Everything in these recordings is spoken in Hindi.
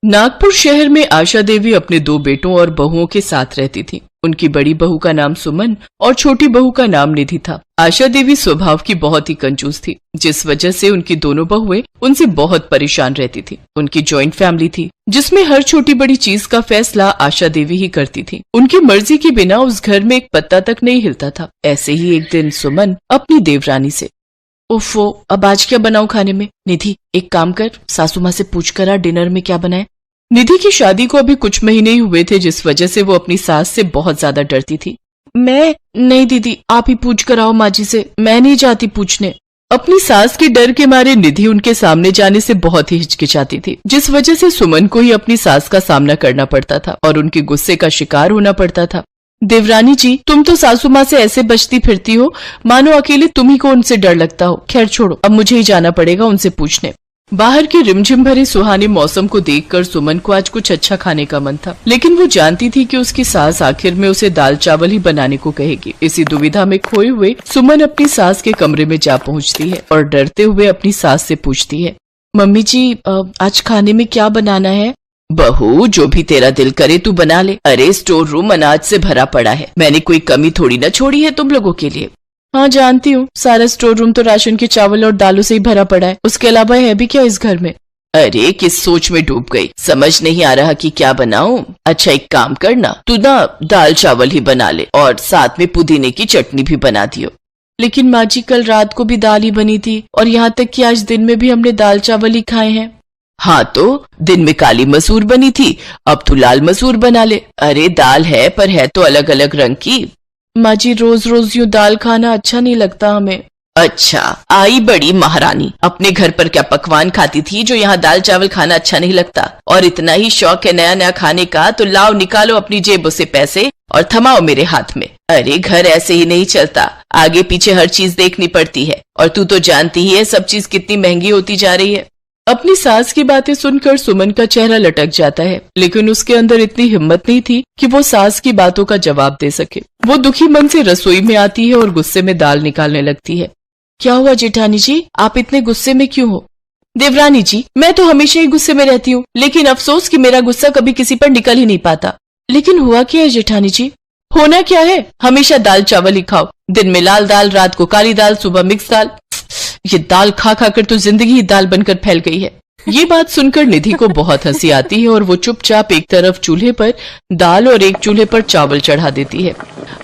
नागपुर शहर में आशा देवी अपने 2 बेटों और बहुओं के साथ रहती थी। उनकी बड़ी बहू का नाम सुमन और छोटी बहू का नाम निधि था। आशा देवी स्वभाव की बहुत ही कंजूस थी, जिस वजह से उनकी दोनों बहुएं उनसे बहुत परेशान रहती थी। उनकी जॉइंट फैमिली थी, जिसमें हर छोटी बड़ी चीज का फैसला आशा देवी ही करती थी। उनकी मर्जी के बिना उस घर में एक पत्ता तक नहीं हिलता था। ऐसे ही एक दिन सुमन अपनी देवरानी से, ओफो, अब आज क्या बनाऊं खाने में? निधि, एक काम कर, सासू माँ से पूछ कर आ डिनर में क्या बनाए। निधि की शादी को अभी कुछ महीने ही हुए थे, जिस वजह से वो अपनी सास से बहुत ज्यादा डरती थी। मैं नहीं दीदी, आप ही पूछ कर आओ माँ जी से, मैं नहीं जाती पूछने। अपनी सास के डर के मारे निधि उनके सामने जाने से बहुत ही हिचकिचाती थी, जिस वजह से सुमन को ही अपनी सास का सामना करना पड़ता था और उनके गुस्से का शिकार होना पड़ता था। देवरानी जी, तुम तो सासू माँ से ऐसे बचती फिरती हो मानो अकेले तुम ही को उनसे डर लगता हो। खैर छोड़ो, अब मुझे ही जाना पड़ेगा उनसे पूछने। बाहर के रिमझिम भरे सुहाने मौसम को देखकर सुमन को आज कुछ अच्छा खाने का मन था, लेकिन वो जानती थी कि उसकी सास आखिर में उसे दाल चावल ही बनाने को कहेगी। इसी दुविधा में खोए हुए सुमन अपनी सास के कमरे में जा पहुंचती है और डरते हुए अपनी सास से पूछती है, मम्मी जी, आज खाने में क्या बनाना है? बहू, जो भी तेरा दिल करे तू बना ले। अरे स्टोर रूम अनाज से भरा पड़ा है, मैंने कोई कमी थोड़ी न छोड़ी है तुम लोगों के लिए। हाँ जानती हूँ, सारा स्टोर रूम तो राशन के चावल और दालों से ही भरा पड़ा है, उसके अलावा है भी क्या इस घर में? अरे किस सोच में डूब गई, समझ नहीं आ रहा कि क्या बनाऊं। अच्छा एक काम करना, तू ना दाल चावल ही बना ले और साथ में पुदीने की चटनी भी बना दियो। लेकिन माँ जी, कल रात को भी दाल ही बनी थी और यहाँ तक कि आज दिन में भी हमने दाल चावल ही खाए हैं। हाँ तो दिन में काली मसूर बनी थी, अब तू लाल मसूर बना ले। अरे दाल है, पर है तो अलग अलग रंग की। माँ जी, रोज रोज यूँ दाल खाना अच्छा नहीं लगता हमें। अच्छा, आई बड़ी महारानी, अपने घर पर क्या पकवान खाती थी जो यहाँ दाल चावल खाना अच्छा नहीं लगता? और इतना ही शौक है नया नया खाने का तो लाओ, निकालो अपनी जेबों से पैसे और थमाओ मेरे हाथ में। अरे घर ऐसे ही नहीं चलता, आगे पीछे हर चीज देखनी पड़ती है, और तू तो जानती ही है सब चीज कितनी महंगी होती जा रही है। अपनी सास की बातें सुनकर सुमन का चेहरा लटक जाता है, लेकिन उसके अंदर इतनी हिम्मत नहीं थी कि वो सास की बातों का जवाब दे सके। वो दुखी मन से रसोई में आती है और गुस्से में दाल निकालने लगती है। क्या हुआ जेठानी जी, आप इतने गुस्से में क्यों हो? देवरानी जी, मैं तो हमेशा ही गुस्से में रहती हूँ, लेकिन अफसोस कि मेरा गुस्सा कभी किसी पर निकल ही नहीं पाता। लेकिन हुआ क्या है जेठानी जी? होना क्या है, हमेशा दाल चावल ही खाओ, दिन में लाल दाल, रात को काली दाल, सुबह मिक्स दाल। ये दाल खा खाकर तो जिंदगी ही दाल बनकर फैल गई है। ये बात सुनकर निधि को बहुत हंसी आती है और वो चुपचाप एक तरफ चूल्हे पर दाल और एक चूल्हे पर चावल चढ़ा देती है।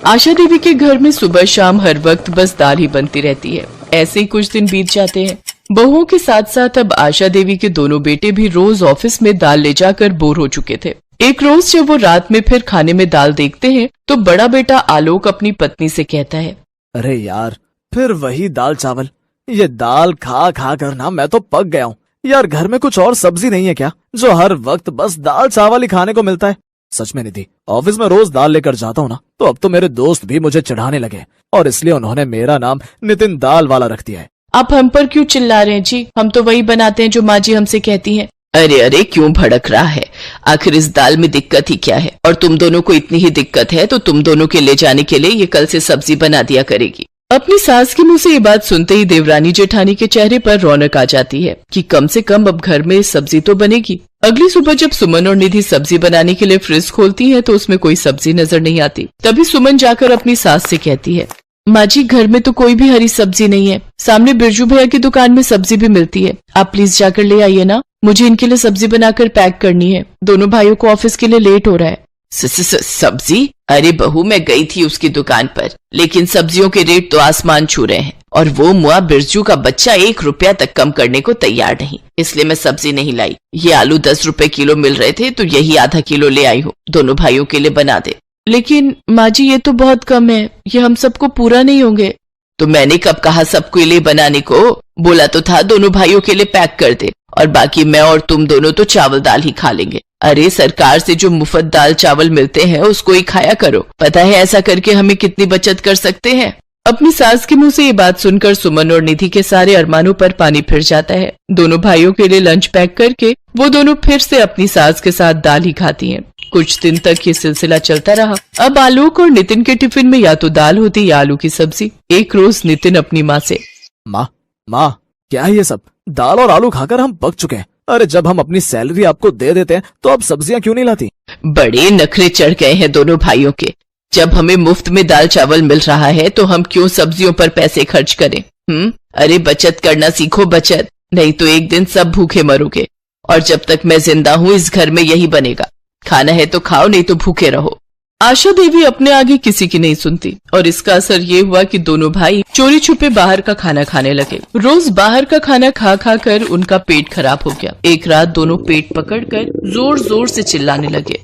आशा देवी के घर में सुबह शाम हर वक्त बस दाल ही बनती रहती है। ऐसे ही कुछ दिन बीत जाते हैं। बहुओं के साथ साथ अब आशा देवी के दोनों बेटे भी रोज ऑफिस में दाल ले जाकर बोर हो चुके थे। एक रोज जब वो रात में फिर खाने में दाल देखते हैं तो बड़ा बेटा आलोक अपनी पत्नी से कहता है, अरे यार, फिर वही दाल चावल। ये दाल खा खा कर ना मैं तो पक गया हूँ। यार घर में कुछ और सब्जी नहीं है क्या, जो हर वक्त बस दाल चावल ही खाने को मिलता है? सच में निधि, ऑफिस में रोज दाल लेकर जाता हूँ ना, तो अब तो मेरे दोस्त भी मुझे चिढ़ाने लगे और इसलिए उन्होंने मेरा नाम नितिन दाल वाला रख दिया है। आप हम पर क्यों चिल्ला रहे हैं जी? हम तो वही बनाते हैं जो माँ जी हमसे कहती हैं। अरे अरे, क्यों भड़क रहा है? आखिर इस दाल में दिक्कत ही क्या है? और तुम दोनों को इतनी ही दिक्कत है तो तुम दोनों के ले जाने के लिए ये कल से सब्जी बना दिया करेगी। अपनी सास के मुंह से ये बात सुनते ही देवरानी जेठानी के चेहरे पर रौनक आ जाती है कि कम से कम अब घर में सब्जी तो बनेगी। अगली सुबह जब सुमन और निधि सब्जी बनाने के लिए फ्रिज खोलती है तो उसमें कोई सब्जी नजर नहीं आती। तभी सुमन जाकर अपनी सास से कहती है, माँ जी, घर में तो कोई भी हरी सब्जी नहीं है, सामने बिरजू भैया की दुकान में सब्जी भी मिलती है, आप प्लीज जाकर ले आइए ना, मुझे इनके लिए सब्जी बनाकर पैक करनी है, दोनों भाइयों को ऑफिस के लिए लेट हो रहा है। सब्जी? अरे बहू, मैं गई थी उसकी दुकान पर, लेकिन सब्जियों के रेट तो आसमान छू रहे हैं और वो मुआ बिरजू का बच्चा 1 रुपया तक कम करने को तैयार नहीं, इसलिए मैं सब्जी नहीं लाई। ये आलू 10 रुपए किलो मिल रहे थे तो यही आधा किलो ले आई हूँ, दोनों भाइयों के लिए बना दे। लेकिन माँ जी, ये तो बहुत कम है, ये हम सबको पूरा नहीं होंगे। तो मैंने कब कहा सबके लिए बनाने को? बोला तो था दोनों भाइयों के लिए पैक कर दे और बाकी मैं और तुम दोनों तो चावल दाल ही खा लेंगे। अरे सरकार से जो मुफ्त दाल चावल मिलते हैं उसको ही खाया करो, पता है ऐसा करके हमें कितनी बचत कर सकते हैं। अपनी सास के मुंह से ये बात सुनकर सुमन और निधि के सारे अरमानों पर पानी फिर जाता है। दोनों भाइयों के लिए लंच पैक करके वो दोनों फिर से अपनी सास के साथ दाल ही खाती हैं। कुछ दिन तक ये सिलसिला चलता रहा। अब आलोक और नितिन के टिफिन में या तो दाल होती या आलू की सब्जी। एक रोज नितिन अपनी माँ से, माँ क्या है ये सब? दाल और आलू खाकर हम पक चुके हैं, अरे जब हम अपनी सैलरी आपको दे देते हैं तो आप सब्जियां क्यों नहीं लाती? बड़े नखरे चढ़ गए हैं दोनों भाइयों के। जब हमें मुफ्त में दाल चावल मिल रहा है तो हम क्यों सब्जियों पर पैसे खर्च करें? अरे बचत करना सीखो, बचत, नहीं तो एक दिन सब भूखे मरोगे। और जब तक मैं जिंदा हूँ इस घर में यही बनेगा, खाना है तो खाओ, नहीं तो भूखे रहो। आशा देवी अपने आगे किसी की नहीं सुनती और इसका असर ये हुआ कि दोनों भाई चोरी छुपे बाहर का खाना खाने लगे। रोज बाहर का खाना खा खा कर उनका पेट खराब हो गया। एक रात दोनों पेट पकड़कर जोर जोर से चिल्लाने लगे।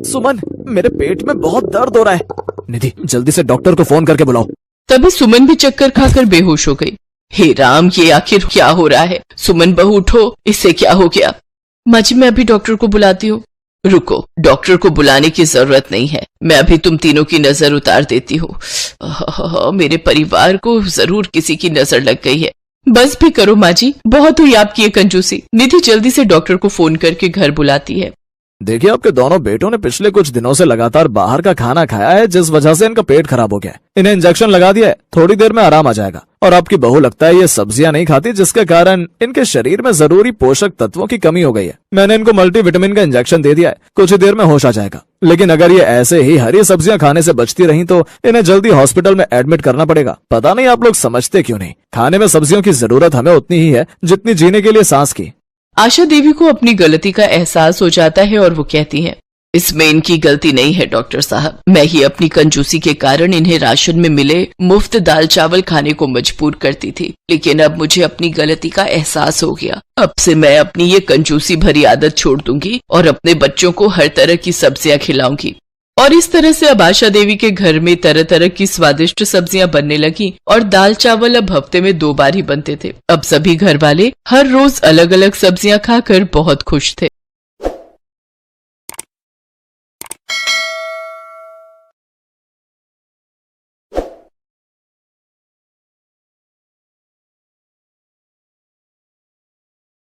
सुमन, मेरे पेट में बहुत दर्द हो रहा है। निधि, जल्दी से डॉक्टर को फोन करके बुलाओ। तभी सुमन भी चक्कर खाकर बेहोश हो गई। हे राम, ये आखिर क्या हो रहा है? सुमन बहू उठो, इससे क्या हो गया? माँ जी, मैं अभी डॉक्टर को बुलाती हूँ। रुको, डॉक्टर को बुलाने की जरूरत नहीं है, मैं अभी तुम तीनों की नजर उतार देती हूँ। मेरे परिवार को जरूर किसी की नजर लग गई है। बस भी करो माँ जी, बहुत हुई आपकी ये कंजूसी। निधि जल्दी से डॉक्टर को फोन करके घर बुलाती है। देखिए, आपके दोनों बेटों ने पिछले कुछ दिनों से लगातार बाहर का खाना खाया है, जिस वजह से इनका पेट खराब हो गया है। इन्हें इंजेक्शन लगा दिया है, थोड़ी देर में आराम आ जाएगा। और आपकी बहू लगता है ये सब्जियां नहीं खाती, जिसके कारण इनके शरीर में जरूरी पोषक तत्वों की कमी हो गई है। मैंने इनको मल्टीविटामिन का इंजेक्शन दे दिया है, कुछ ही देर में होश आ जाएगा। लेकिन अगर ये ऐसे ही हरी सब्जियां खाने से बचती रही तो इन्हें जल्दी हॉस्पिटल में एडमिट करना पड़ेगा। पता नहीं आप लोग समझते क्यों नहीं, खाने में सब्जियों की जरूरत हमें उतनी ही है जितनी जीने के लिए सांस की। आशा देवी को अपनी गलती का एहसास हो जाता है और वो कहती है, इसमें इनकी गलती नहीं है डॉक्टर साहब, मैं ही अपनी कंजूसी के कारण इन्हें राशन में मिले मुफ्त दाल चावल खाने को मजबूर करती थी। लेकिन अब मुझे अपनी गलती का एहसास हो गया। अब से मैं अपनी ये कंजूसी भरी आदत छोड़ दूंगी और अपने बच्चों को हर तरह की सब्जियां खिलाऊंगी। और इस तरह से अब आशा देवी के घर में तरह तरह की स्वादिष्ट सब्जियां बनने लगी और दाल चावल अब हफ्ते में 2 बार ही बनते थे। अब सभी घर वाले हर रोज अलग अलग सब्जियां खाकर बहुत खुश थे।